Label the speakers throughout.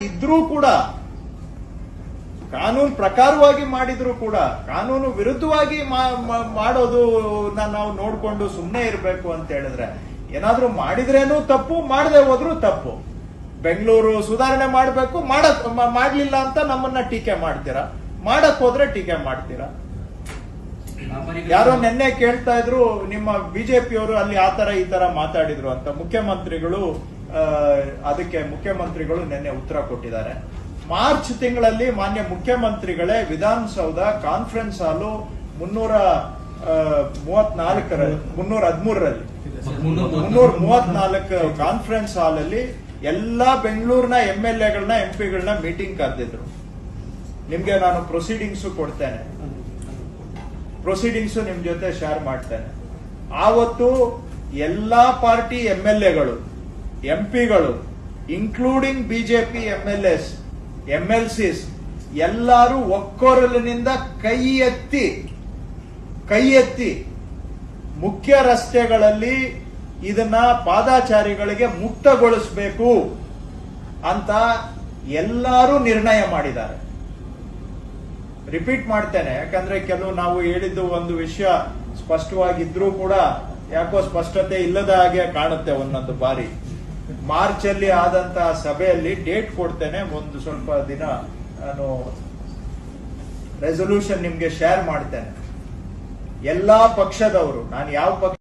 Speaker 1: ಇದ್ರೂ ಕೂಡ ಕಾನೂನು ಪ್ರಕಾರವಾಗಿ ಮಾಡಿದ್ರು ಕೂಡ ಕಾನೂನು ವಿರುದ್ಧವಾಗಿ ಮಾಡೋದು ನಾವು ನೋಡ್ಕೊಂಡು ಸುಮ್ಮನೆ ಇರಬೇಕು ಅಂತ ಹೇಳಿದ್ರೆ ಏನಾದ್ರೂ ಮಾಡಿದ್ರೇನು ತಪ್ಪು, ಮಾಡದೆ ಹೋದ್ರೂ ತಪ್ಪು. ಬೆಂಗಳೂರು ಸುಧಾರಣೆ ಮಾಡಬೇಕು, ಮಾಡ್ಲಿಲ್ಲ ಅಂತ ನಮ್ಮನ್ನ ಟೀಕೆ ಮಾಡ್ತೀರಾ, ಮಾಡಕ್ ಹೋದ್ರೆ ಟೀಕೆ ಮಾಡ್ತೀರಾ. ಯಾರೋ ನಿನ್ನೆ ಕೇಳ್ತಾ ಇದ್ರು ನಿಮ್ಮ ಬಿಜೆಪಿಯವರು ಅಲ್ಲಿ ಆತರ ಈ ತರ ಮಾತಾಡಿದ್ರು ಅಂತ. ಅದಕ್ಕೆ ಮುಖ್ಯಮಂತ್ರಿಗಳು ನಿನ್ನೆ ಉತ್ತರ ಕೊಟ್ಟಿದ್ದಾರೆ. ಮಾರ್ಚ್ ತಿಂಗಳಲ್ಲಿ ಮಾನ್ಯ ಮುಖ್ಯಮಂತ್ರಿಗಳೇ ವಿಧಾನಸೌಧ ಕಾನ್ಫರೆನ್ಸ್ ಹಾಲು 334 ಕಾನ್ಫರೆನ್ಸ್ ಹಾಲ್ ಅಲ್ಲಿ ಎಲ್ಲಾ ಬೆಂಗಳೂರಿನ MLAಗಳನ್ನ MP ಗಳನ್ನ ಮೀಟಿಂಗ್ ಕರೆದಿದ್ರು. ನಿಮ್ಗೆ ನಾನು ಪ್ರೊಸೀಡಿಂಗ್ಸ್ ಕೊಡ್ತೇನೆ, ಪ್ರೊಸೀಡಿಂಗ್ಸ್ ನಿಮ್ ಜೊತೆ ಶೇರ್ ಮಾಡ್ತೇನೆ. ಆವತ್ತು ಎಲ್ಲಾ ಪಾರ್ಟಿ MLAಗಳು MP ಗಳು ಇನ್ಕ್ಲೂಡಿಂಗ್ ಬಿಜೆಪಿ MLAs MLCs ಎಲ್ಲರೂ ಒಕ್ಕೊರಲಿನಿಂದ ಕೈ ಎತ್ತಿ ಮುಖ್ಯ ರಸ್ತೆಗಳಲ್ಲಿ ಇದನ್ನ ಪಾದಾಚಾರಿಗಳಿಗೆ ಮುಕ್ತಗೊಳಿಸಬೇಕು ಅಂತ ಎಲ್ಲರೂ ನಿರ್ಣಯ ಮಾಡಿದ್ದಾರೆ. ರಿಪೀಟ್ ಮಾಡ್ತೇನೆ, ಯಾಕಂದ್ರೆ ಕೆಲವು ನಾವು ಹೇಳಿದ್ದು ಒಂದು ವಿಷಯ ಸ್ಪಷ್ಟವಾಗಿದ್ರೂ ಕೂಡ ಯಾಕೋ ಸ್ಪಷ್ಟತೆ ಇಲ್ಲದ ಹಾಗೆ ಕಾಣುತ್ತೆ ಒಂದೊಂದು ಬಾರಿ. ಮಾರ್ಚ್ ಅಲ್ಲಿ ಆದಂತಹ ಸಭೆಯಲ್ಲಿ ಡೇಟ್ ಕೊಡ್ತೇನೆ, ಒಂದು ಸ್ವಲ್ಪ ದಿನ ನಾನು ರೆಸೊಲ್ಯೂಷನ್ ನಿಮ್ಗೆ ಶೇರ್ ಮಾಡ್ತೇನೆ. ಎಲ್ಲಾ ಪಕ್ಷದವರು, ನಾನು ಯಾವ ಪಕ್ಷ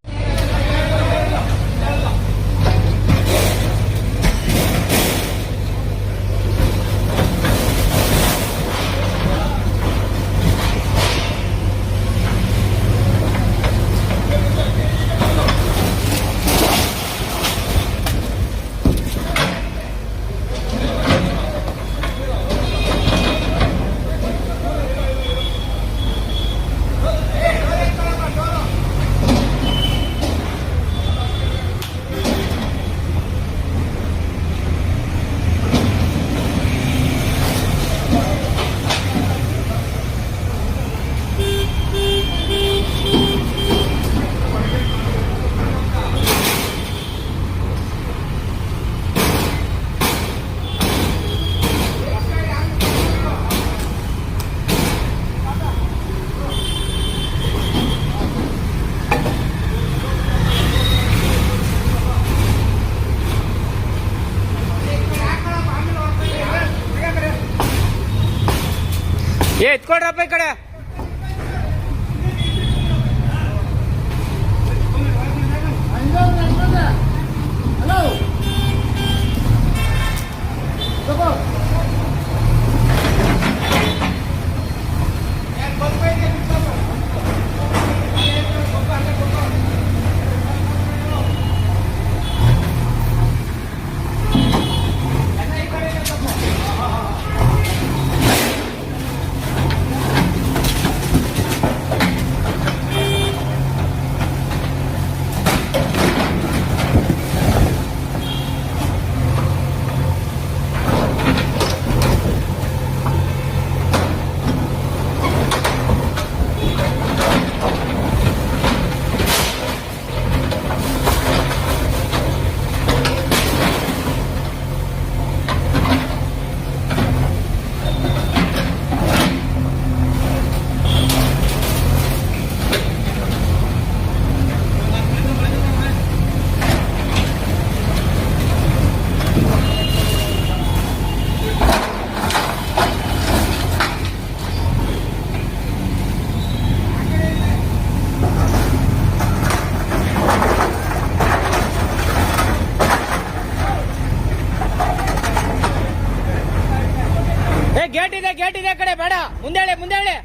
Speaker 2: ಎತ್ಕೊಡ್ರಪ್ಪ ಈ ಕಡೆ. ಗೇಟ್ ಇದೆ ಕಡೆ ಬೇಡ, ಮುಂದೆ ಹೇಳಿ.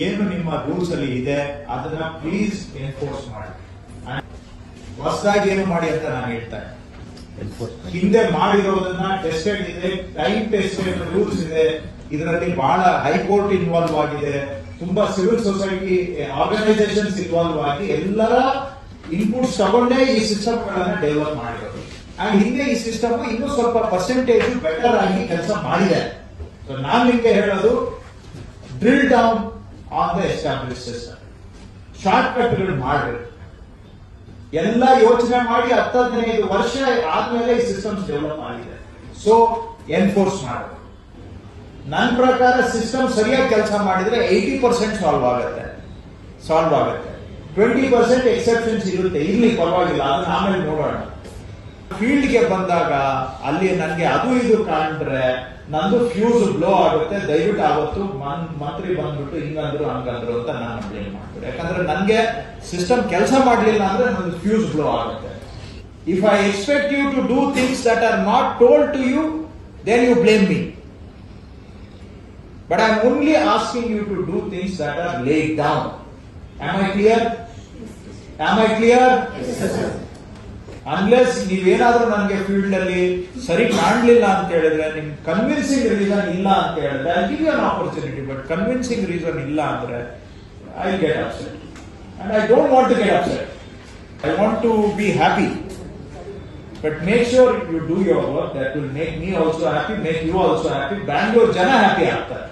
Speaker 1: ಏನು ನಿಮ್ಮ ರೂಲ್ಸ್ ಅಲ್ಲಿ ಇದೆ ಅದನ್ನ ಪ್ಲೀಸ್ ಎನ್ಫೋರ್ಸ್ ಮಾಡಿ. ಹೊಸದಾಗಿ ಏನು ಮಾಡಿ ಅಂತ ನಾನು ಹೇಳ್ತೇನೆ.
Speaker 3: ಹಿಂದೆ ಮಾಡಿರೋದನ್ನ ಟೆಸ್ಟೆಡ್ ಇದೆ, ಟೈಮ್ ಟೆಸ್ಟೆಡ್ ರೂಲ್ಸ್ ಇದೆ. ಇದರಲ್ಲಿ ಬಹಳ ಹೈಕೋರ್ಟ್ ಇನ್ವಾಲ್ವ್ ಆಗಿದೆ, ತುಂಬಾ ಸಿವಿಲ್ ಸೊಸೈಟಿ ಆರ್ಗನೈಸೇಷನ್ಸ್ ಇನ್ವಾಲ್ವ್ ಆಗಿ ಎಲ್ಲರ ಇನ್ಪುಟ್ಸ್ ತಗೊಂಡೇ ಈ ಸಿಸ್ಟಮ್ ಗಳನ್ನ ಡೆವಲಪ್ ಮಾಡಿರೋದು. ಅಂಡ್ ಹಿಂದೆ ಈ ಸಿಸ್ಟಮ್ ಇನ್ನೂ ಸ್ವಲ್ಪ ಪರ್ಸೆಂಟೇಜ್ ಬೆಟರ್ ಆಗಿ ಕೆಲಸ ಮಾಡಿದೆ. ಸೊ ನಾನ್ ನಿಮ್ಗೆ ಹೇಳೋದು, drill down on the establish system. ಶಾರ್ಟ್ ಕಟ್ಗಳು ಮಾಡ್ರಿ, ಎಲ್ಲ ಯೋಚನೆ ಮಾಡಿ 10-15 ವರ್ಷ ಆದ್ಮೇಲೆ ಈ ಸಿಸ್ಟಮ್ಸ್ ಡೆವಲಪ್ ಆಗಿದೆ. ಸೊ ಎನ್ಫೋರ್ಸ್ ಮಾಡಿ. ನನ್ನ ಪ್ರಕಾರ ಸಿಸ್ಟಮ್ ಸರಿಯಾಗಿ ಕೆಲಸ ಮಾಡಿದ್ರೆ 80% ಸಾಲ್ವ್ ಆಗುತ್ತೆ. 20% ಎಕ್ಸೆಪ್ಷನ್ಸ್ ಇರುತ್ತೆ, ಇರ್ಲಿ ಪರವಾಗಿಲ್ಲ, ಅದನ್ನ ಆಮೇಲೆ ನೋಡೋಣ. ಫೀಲ್ಡ್ಗೆ ಬಂದಾಗ ಅಲ್ಲಿ ನನಗೆ ಅದು ಇದು ಕಾಣ್ರೆ ನಂದು ಫ್ಯೂಸ್ ಬ್ಲೋ ಆಗುತ್ತೆ. ದಯವಿಟ್ಟು ಆವತ್ತು ಮಂತ್ರಿ ಬಂದ್ಬಿಟ್ಟು ಹಿಂಗಂದ್ರು ಹಂಗಂದ್ರು ಅಂತ ನಾನು ಬ್ಲೇಮ್ ಮಾಡ್ಬಿಡಿ. ಯಾಕಂದ್ರೆ ನನಗೆ ಸಿಸ್ಟಮ್ ಕೆಲಸ ಮಾಡಲಿಲ್ಲ ಅಂದ್ರೆ ನಂದು ಫ್ಯೂಸ್ ಬ್ಲೋ ಆಗುತ್ತೆ. If I expect you to do things that are not told to you, then you blame me. But I am only asking you to do things that are laid down. Am I clear? Unless ನೀವೇನಾದ್ರೂ ನನಗೆ field ಅಲ್ಲಿ ಸರಿ ಕಾಣಲಿಲ್ಲ ಅಂತ ಹೇಳಿದ್ರೆ, ನಿಮ್ convincing reason ಇಲ್ಲ ಅಂತ ಹೇಳಿದ್ರೆ, I give you an opportunity. But convincing reason ಇಲ್ಲ ಅಂದ್ರೆ I get upset. And I don't want to get upset. I want to be happy. But make sure you do your work. That will make me also happy, make you also happy. Bangalore jana happy ಆಗ್ತಾರೆ.